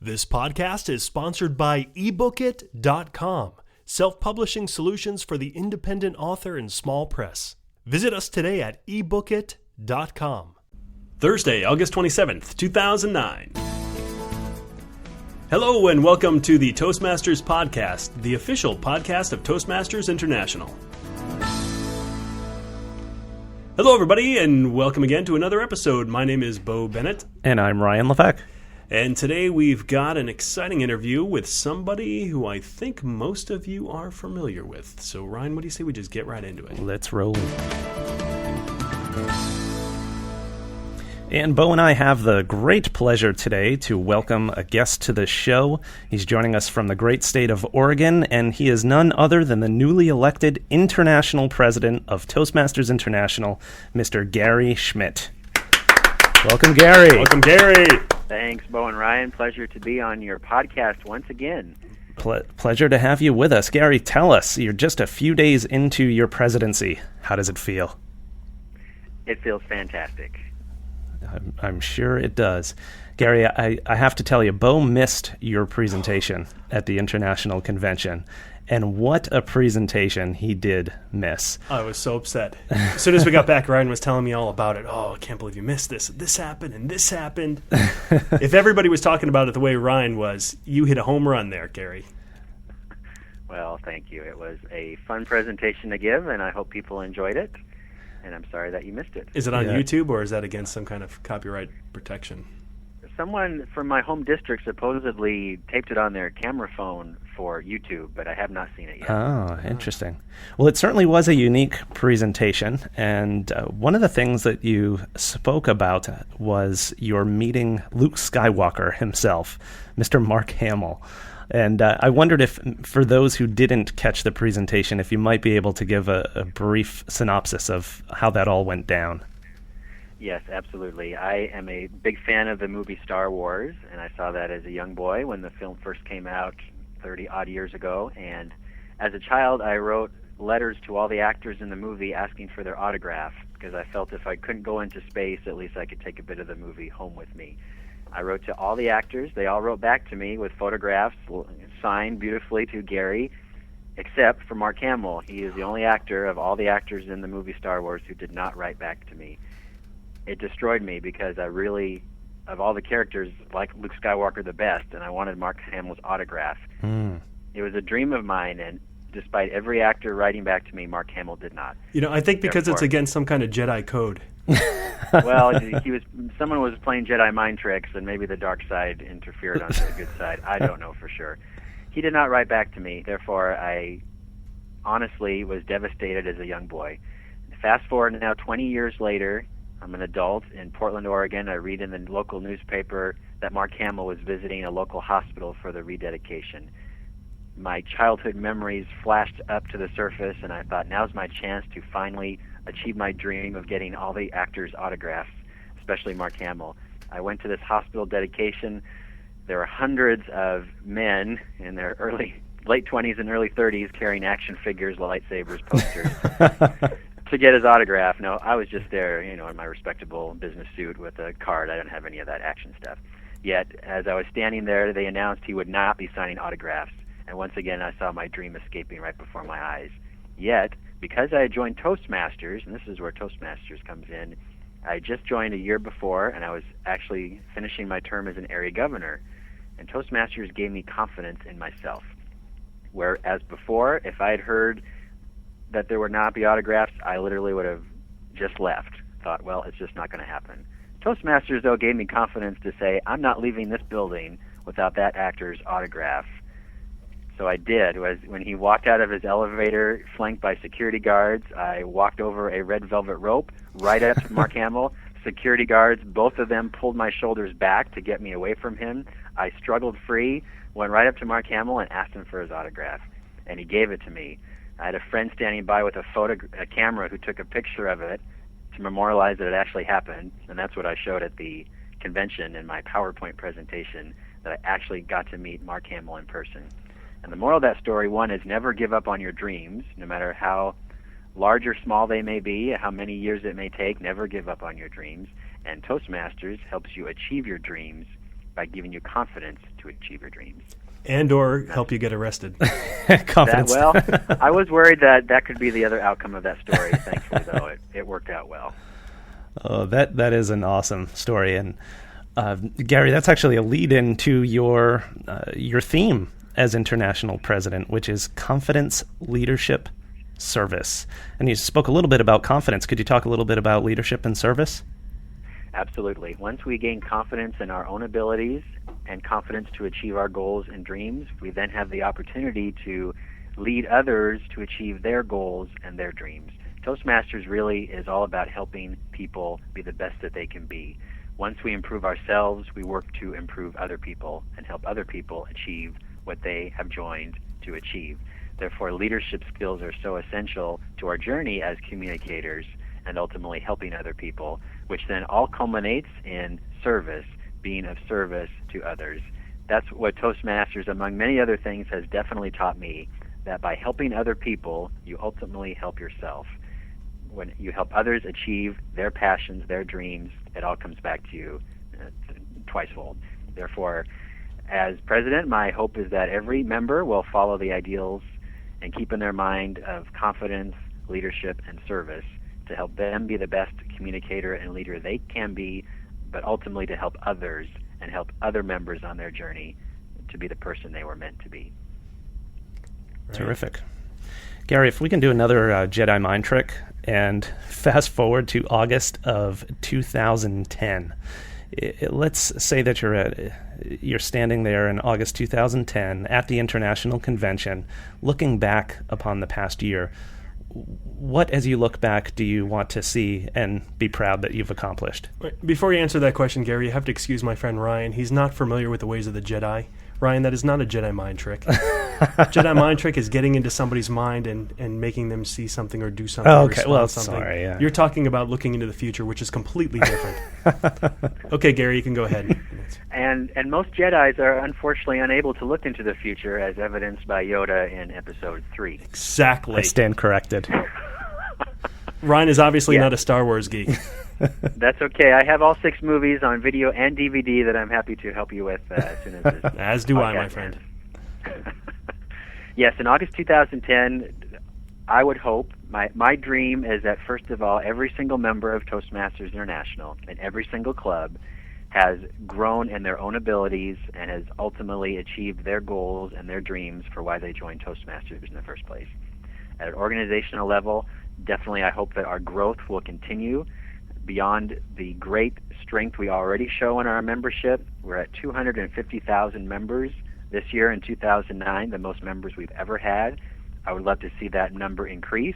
This podcast is sponsored by ebookit.com, self-publishing solutions for the independent author and small press. Visit us today at ebookit.com. Thursday, August 27th, 2009. Hello and welcome to the Toastmasters Podcast, the official podcast of Toastmasters International. Hello everybody and welcome again to another episode. My name is Bo Bennett. And I'm Ryan Lefebvre. And today we've got an exciting interview with somebody who I think most of you are familiar with. So Ryan, what do you say we just get right into it? Let's roll. And Bo and I have the great pleasure today to welcome a guest to the show. He's joining us from the great state of Oregon, and he is none other than the newly elected international president of Toastmasters International, Mr. Gary Schmidt. Welcome, Gary. Welcome, Gary. Thanks, Bo and Ryan. Pleasure to be on your podcast once again. Pleasure to have you with us. Gary, tell us, you're just a few days into your presidency. How does it feel? It feels fantastic. I'm sure it does. Gary, I have to tell you, Bo missed your presentation at the International Convention. And what a presentation he did miss. I was so upset. As soon as we got back, Ryan was telling me all about it. Oh, I can't believe you missed this. This happened and this happened. If everybody was talking about it the way Ryan was, you hit a home run there, Gary. Well, thank you. It was a fun presentation to give, and I hope people enjoyed it. And I'm sorry that you missed it. Is it on YouTube, or is that against some kind of copyright protection? Someone from my home district supposedly taped it on their camera phone for YouTube, but I have not seen it yet. Oh, interesting. Well, it certainly was a unique presentation, and one of the things that you spoke about was your meeting Luke Skywalker himself, Mr. Mark Hamill. And I wondered if, for those who didn't catch the presentation, if you might be able to give a brief synopsis of how that all went down. Yes, absolutely. I am a big fan of the movie Star Wars, and I saw that as a young boy when the film first came out 30-odd years ago. And as a child, I wrote letters to all the actors in the movie asking for their autograph, because I felt if I couldn't go into space, at least I could take a bit of the movie home with me. I wrote to all the actors. They all wrote back to me with photographs signed beautifully to Gary, except for Mark Hamill. He is the only actor of all the actors in the movie Star Wars who did not write back to me. It destroyed me because I really, of all the characters, like Luke Skywalker the best, and I wanted Mark Hamill's autograph. It was a dream of mine, and despite every actor writing back to me, Mark Hamill did not. You know, I think because it's against some kind of Jedi code. Well, someone was playing Jedi mind tricks, and maybe the dark side interfered onto the good side. I don't know for sure. He did not write back to me. Therefore, I honestly was devastated as a young boy. Fast forward now 20 years later, I'm an adult in Portland, Oregon. I read in the local newspaper that Mark Hamill was visiting a local hospital for the rededication. My childhood memories flashed up to the surface, and I thought, now's my chance to finally achieve my dream of getting all the actors' autographs, especially Mark Hamill. I went to this hospital dedication. There were hundreds of men in their late 20s and early 30s carrying action figures, lightsabers, posters. To get his autograph. No, I was just there, in my respectable business suit with a card. I didn't have any of that action stuff. Yet, as I was standing there, they announced he would not be signing autographs. And once again, I saw my dream escaping right before my eyes. Yet, because I had joined Toastmasters, and this is where Toastmasters comes in, I just joined a year before, and I was actually finishing my term as an area governor. And Toastmasters gave me confidence in myself. Whereas before, if I had heard that there would not be autographs, I literally would have just left. Thought, well, it's just not going to happen. Toastmasters, though, gave me confidence to say, I'm not leaving this building without that actor's autograph. So I did. When he walked out of his elevator, flanked by security guards, I walked over a red velvet rope right up to Mark Hamill. Security guards, both of them pulled my shoulders back to get me away from him. I struggled free, went right up to Mark Hamill and asked him for his autograph. And he gave it to me. I had a friend standing by with a camera who took a picture of it to memorialize that it actually happened, and that's what I showed at the convention in my PowerPoint presentation, that I actually got to meet Mark Hamill in person. And the moral of that story, one, is never give up on your dreams, no matter how large or small they may be, how many years it may take. Never give up on your dreams. And Toastmasters helps you achieve your dreams by giving you confidence to achieve your dreams. And or help you get arrested. Confidence. I was worried that could be the other outcome of that story. Thankfully, though, it worked out well. Oh, that is an awesome story. And Gary, that's actually a lead-in to your theme as international president, which is confidence, leadership, service. And you spoke a little bit about confidence. Could you talk a little bit about leadership and service? Absolutely. Once we gain confidence in our own abilities and confidence to achieve our goals and dreams, we then have the opportunity to lead others to achieve their goals and their dreams. Toastmasters really is all about helping people be the best that they can be. Once we improve ourselves, we work to improve other people and help other people achieve what they have joined to achieve. Therefore, leadership skills are so essential to our journey as communicators and ultimately helping other people, which then all culminates in service, being of service to others. That's what Toastmasters, among many other things, has definitely taught me, that by helping other people, you ultimately help yourself. When you help others achieve their passions, their dreams, it all comes back to you twicefold. Therefore, as president, my hope is that every member will follow the ideals and keep in their mind of confidence, leadership, and service to help them be the best communicator and leader they can be, but ultimately to help others and help other members on their journey to be the person they were meant to be. Terrific. Gary, if we can do another Jedi mind trick and fast forward to August of 2010. Let's say that you're standing there in August 2010 at the International Convention, looking back upon the past year. What, as you look back, do you want to see and be proud that you've accomplished? Before you answer that question, Gary, you have to excuse my friend Ryan. He's not familiar with the ways of the Jedi. Ryan, that is not a Jedi mind trick. Jedi mind trick is getting into somebody's mind and making them see something or do something. Oh, okay, well, something. sorry. Yeah. You're talking about looking into the future, which is completely different. Okay, Gary, you can go ahead. And most Jedis are unfortunately unable to look into the future, as evidenced by Yoda in Episode 3. Exactly. I stand corrected. Ryan is obviously not a Star Wars geek. That's okay. I have all 6 movies on video and DVD that I'm happy to help you with as soon as this As do I, my friend. Yes, in August 2010, I would hope, my dream is that, first of all, every single member of Toastmasters International and every single club has grown in their own abilities and has ultimately achieved their goals and their dreams for why they joined Toastmasters in the first place. At an organizational level, definitely I hope that our growth will continue beyond the great strength we already show in our membership. We're at 250,000 members this year in 2009, the most members we've ever had. I would love to see that number increase.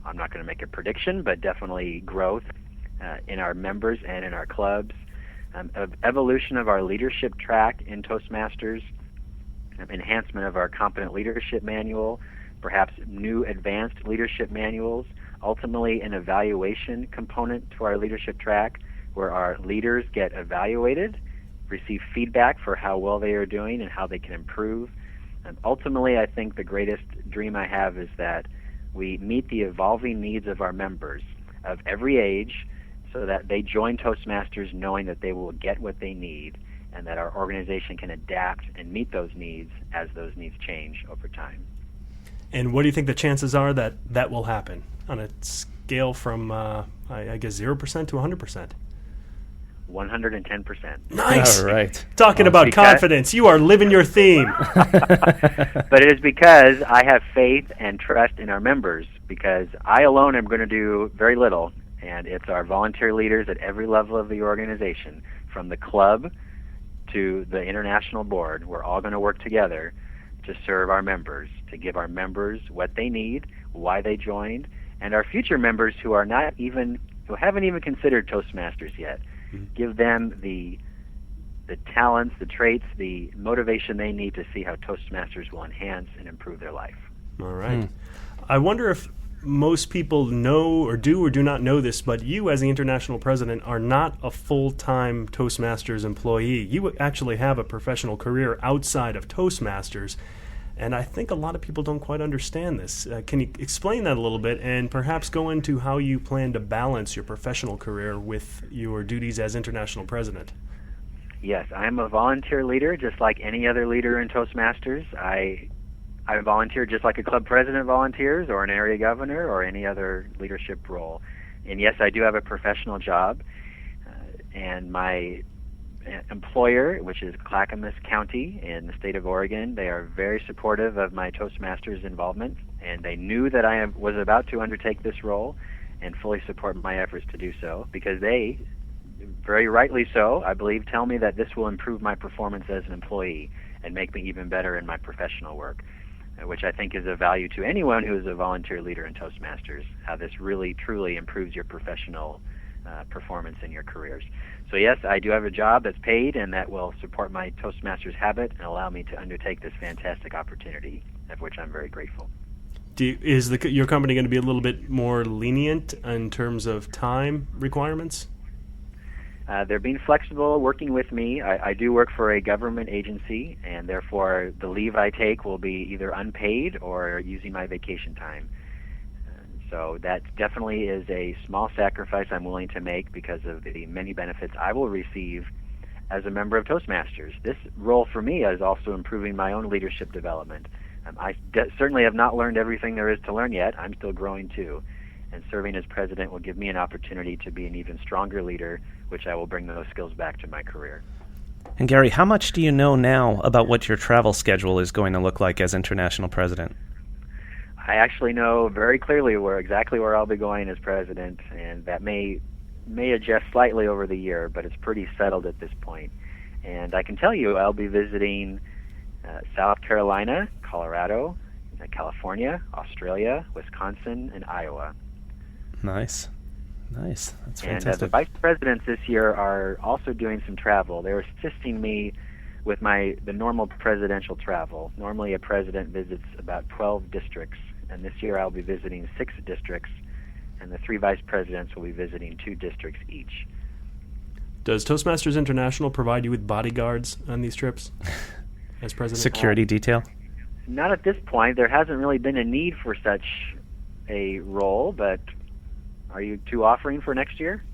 I'm not going to make a prediction, but definitely growth in our members and in our clubs. Evolution of our leadership track in Toastmasters, enhancement of our competent leadership manual, perhaps new advanced leadership manuals, ultimately an evaluation component to our leadership track where our leaders get evaluated, receive feedback for how well they are doing and how they can improve. And ultimately, I think the greatest dream I have is that we meet the evolving needs of our members of every age so that they join Toastmasters knowing that they will get what they need and that our organization can adapt and meet those needs as those needs change over time. And what do you think the chances are that that will happen on a scale from, I guess, 0% to 100%? 110%. Nice. All right. Talking about confidence. You are living your theme. But it is because I have faith and trust in our members, because I alone am going to do very little, and it's our volunteer leaders at every level of the organization, from the club to the international board. We're all going to work together to serve our members, to give our members what they need, why they joined, and our future members who haven't even considered Toastmasters yet. Give them the talents, the traits, the motivation they need to see how Toastmasters will enhance and improve their life. All right. I wonder if most people know or do not know this, but you as the international president are not a full-time Toastmasters employee. You actually have a professional career outside of Toastmasters, and I think a lot of people don't quite understand this. Can you explain that a little bit and perhaps go into how you plan to balance your professional career with your duties as international president? Yes, I am a volunteer leader, just like any other leader in Toastmasters. I volunteer just like a club president volunteers, or an area governor, or any other leadership role. And yes, I do have a professional job, and my employer, which is Clackamas County in the state of Oregon, they are very supportive of my Toastmasters involvement, and they knew that I was about to undertake this role and fully support my efforts to do so, because they, very rightly so, I believe, tell me that this will improve my performance as an employee and make me even better in my professional work, which I think is of value to anyone who is a volunteer leader in Toastmasters, how this really, truly improves your professional performance in your careers. So yes, I do have a job that's paid and that will support my Toastmasters habit and allow me to undertake this fantastic opportunity, of which I'm very grateful. Is your company going to be a little bit more lenient in terms of time requirements? They're being flexible, working with me. I do work for a government agency, and therefore the leave I take will be either unpaid or using my vacation time. So that definitely is a small sacrifice I'm willing to make because of the many benefits I will receive as a member of Toastmasters. This role for me is also improving my own leadership development. I certainly have not learned everything there is to learn yet. I'm still growing too. And serving as president will give me an opportunity to be an even stronger leader, which I will bring those skills back to my career. And Gary, how much do you know now about what your travel schedule is going to look like as international president? I actually know very clearly exactly where I'll be going as president, and that may adjust slightly over the year, but it's pretty settled at this point. And I can tell you I'll be visiting South Carolina, Colorado, California, Australia, Wisconsin, and Iowa. Nice. That's fantastic. And the vice presidents this year are also doing some travel. They're assisting me with the normal presidential travel. Normally a president visits about 12 districts, and this year I'll be visiting 6 districts, and the 3 vice presidents will be visiting 2 districts each. Does Toastmasters International provide you with bodyguards on these trips as president? Security detail? Not at this point. There hasn't really been a need for such a role, but are you two offering for next year?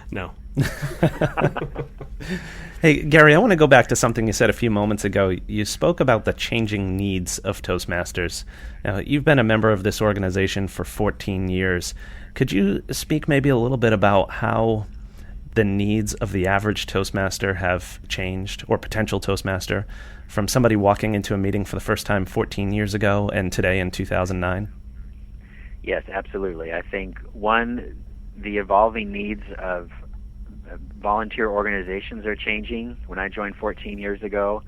No. Hey, Gary, I want to go back to something you said a few moments ago. You spoke about the changing needs of Toastmasters. Now, you've been a member of this organization for 14 years. Could you speak maybe a little bit about how the needs of the average Toastmaster have changed, or potential Toastmaster, from somebody walking into a meeting for the first time 14 years ago and today in 2009? Yes, absolutely. I think, one, the evolving needs of volunteer organizations are changing. When I joined 14 years ago,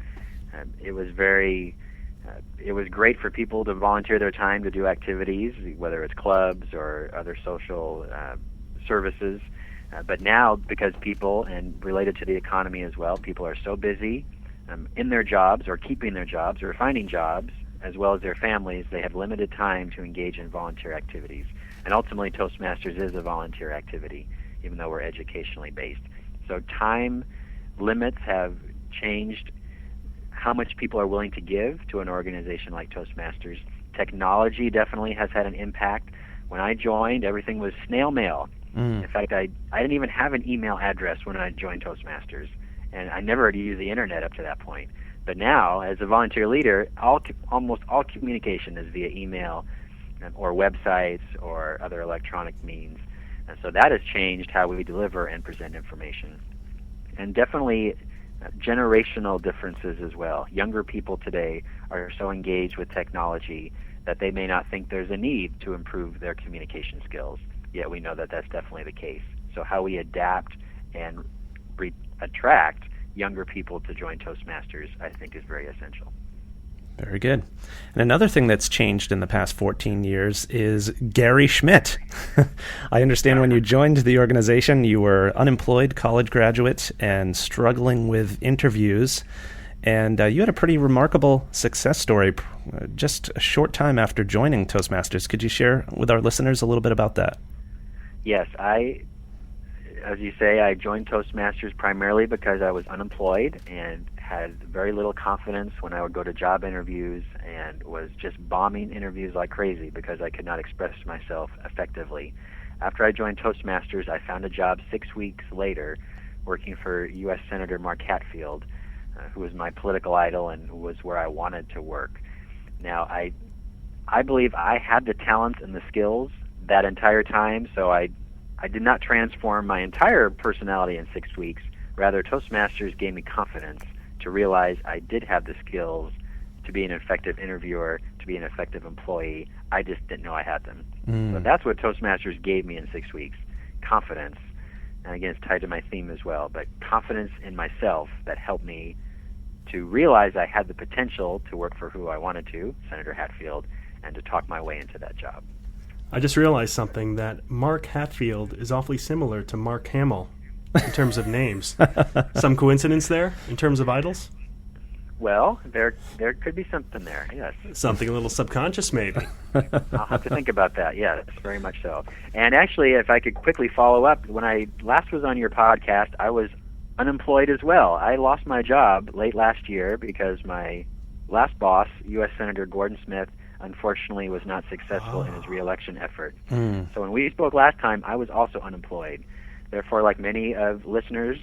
it was great for people to volunteer their time to do activities, whether it's clubs or other social services. But now, because people, and related to the economy as well, people are so busy in their jobs or keeping their jobs or finding jobs, as well as their families, they have limited time to engage in volunteer activities. And ultimately, Toastmasters is a volunteer activity, even though we're educationally based. So time limits have changed how much people are willing to give to an organization like Toastmasters. Technology definitely has had an impact. When I joined, everything was snail mail. In fact, I didn't even have an email address when I joined Toastmasters, and I never had used the internet up to that point. But now, as a volunteer leader, almost all communication is via email or websites or other electronic means. And so that has changed how we deliver and present information. And definitely generational differences as well. Younger people today are so engaged with technology that they may not think there's a need to improve their communication skills. Yet we know that that's definitely the case. So how we adapt and attract younger people to join Toastmasters, I think, is very essential. Very good. And another thing that's changed in the past 14 years is Gary Schmidt. I understand when you joined the organization, you were unemployed college graduate and struggling with interviews. And you had a pretty remarkable success story just a short time after joining Toastmasters. Could you share with our listeners a little bit about that? Yes, as you say, I joined Toastmasters primarily because I was unemployed and had very little confidence when I would go to job interviews, and was just bombing interviews like crazy because I could not express myself effectively. After I joined Toastmasters, I found a job 6 weeks later working for U.S. Senator Mark Hatfield, who was my political idol and was where I wanted to work. Now, I believe I had the talents and the skills that entire time, so I did not transform my entire personality in 6 weeks. Rather, Toastmasters gave me confidence to realize I did have the skills to be an effective interviewer, to be an effective employee. I just didn't know I had them. So that's what Toastmasters gave me in 6 weeks, confidence. And again, it's tied to my theme as well, but confidence in myself that helped me to realize I had the potential to work for who I wanted to, Senator Hatfield, and to talk my way into that job. I just realized something, that Mark Hatfield is awfully similar to Mark Hamill in terms of names. Some coincidence there in terms of idols? Well, there could be something there, yes. Something a little subconscious, maybe. I'll have to think about that, yes, very much so. And actually, if I could quickly follow up, when I last was on your podcast, I was unemployed as well. I lost my job late last year because my last boss, U.S. Senator Gordon Smith, unfortunately was not successful in his re-election effort. So when we spoke last time, I was also unemployed. Therefore, like many of listeners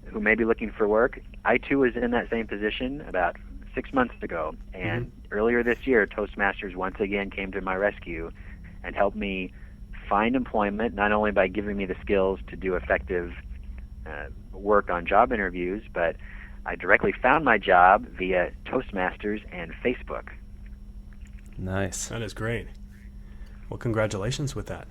who may be looking for work, I too was in that same position about 6 months ago. And earlier this year, Toastmasters once again came to my rescue and helped me find employment, not only by giving me the skills to do effective work on job interviews, but I directly found my job via Toastmasters and Facebook. Nice. That is great. Well, congratulations with that.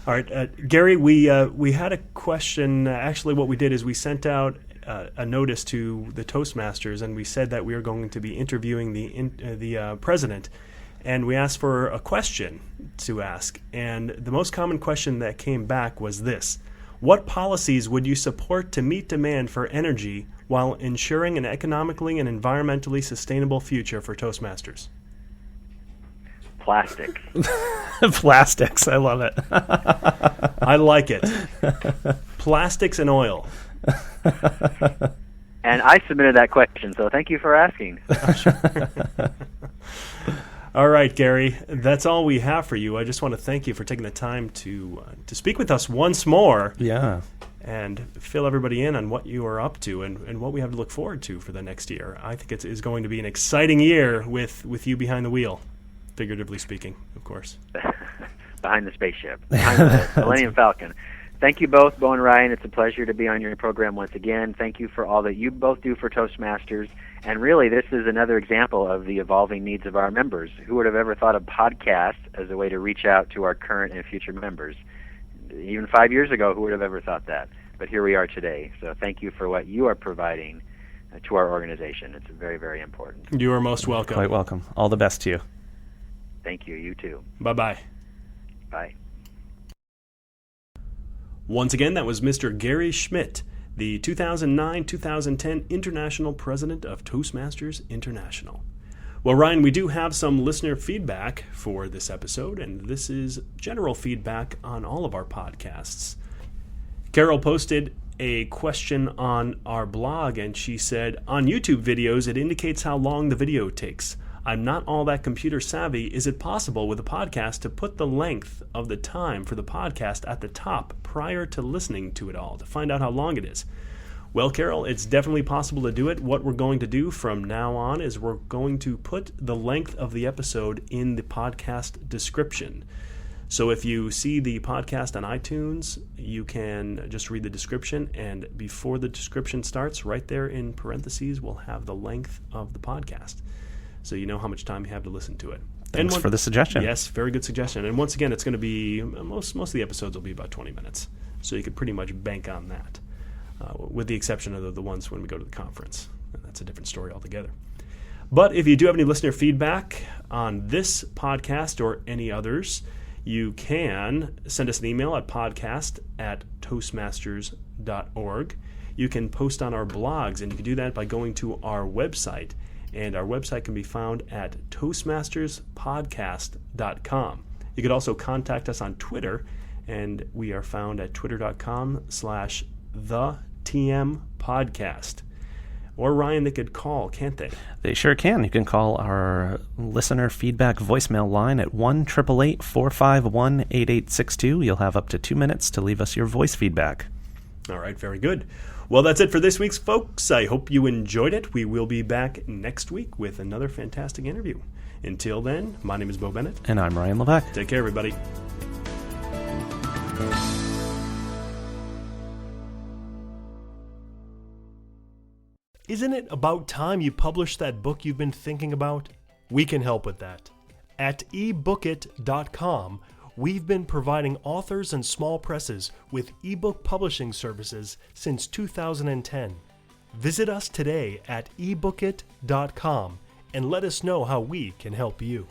All right, Gary, we had a question. Actually, what we did is we sent out a notice to the Toastmasters, and we said that we were going to be interviewing the president, and we asked for a question to ask. And the most common question that came back was this: what policies would you support to meet demand for energy while ensuring an economically and environmentally sustainable future for Toastmasters? Plastic. Plastics. I love it. I like it. Plastics and oil. And I submitted that question, so thank you for asking. All right, Gary, that's all we have for you. I just want to thank you for taking the time to speak with us once more. Yeah. And fill everybody in on what you are up to and what we have to look forward to for the next year. I think it is going to be an exciting year with you behind the wheel, figuratively speaking, of course. Behind the spaceship, behind the Millennium Falcon. Thank you both, Bo and Ryan. It's a pleasure to be on your program once again. Thank you for all that you both do for Toastmasters. And really, this is another example of the evolving needs of our members. Who would have ever thought of podcasts as a way to reach out to our current and future members? Even 5 years ago, who would have ever thought that? But here we are today. So thank you for what you are providing to our organization. It's very, very important. You are most welcome. Quite welcome. All the best to you. Thank you. You too. Bye-bye. Bye. Once again, that was Mr. Gary Schmidt, the 2009-2010 International President of Toastmasters International. Well, Ryan, we do have some listener feedback for this episode, and this is general feedback on all of our podcasts. Carol posted a question on our blog, and she said, on YouTube videos, it indicates how long the video takes. I'm not all that computer savvy. Is it possible with a podcast to put the length of the time for the podcast at the top prior to listening to it all to find out how long it is? Well, Carol, it's definitely possible to do it. What we're going to do from now on is we're going to put the length of the episode in the podcast description. So if you see the podcast on iTunes, you can just read the description, and before the description starts, right there in parentheses, we'll have the length of the podcast, so you know how much time you have to listen to it. Thanks for the suggestion. Yes, very good suggestion. And once again, it's going to be, most of the episodes will be about 20 minutes, so you could pretty much bank on that, with the exception of the ones when we go to the conference. And that's a different story altogether. But if you do have any listener feedback on this podcast or any others, you can send us an email at podcast@toastmasters.org. You can post on our blogs, and you can do that by going to our website. And our website can be found at toastmasterspodcast.com. You could also contact us on Twitter, and we are found at twitter.com/thetmpodcast. Or, Ryan, they could call, can't they? They sure can. You can call our listener feedback voicemail line at 1-888-451-8862. You'll have up to 2 minutes to leave us your voice feedback. All right, very good. Well, that's it for this week's, folks. I hope you enjoyed it. We will be back next week with another fantastic interview. Until then, my name is Bo Bennett. And I'm Ryan Levesque. Take care, everybody. Isn't it about time you published that book you've been thinking about? We can help with that. At ebookit.com, we've been providing authors and small presses with ebook publishing services since 2010. Visit us today at ebookit.com and let us know how we can help you.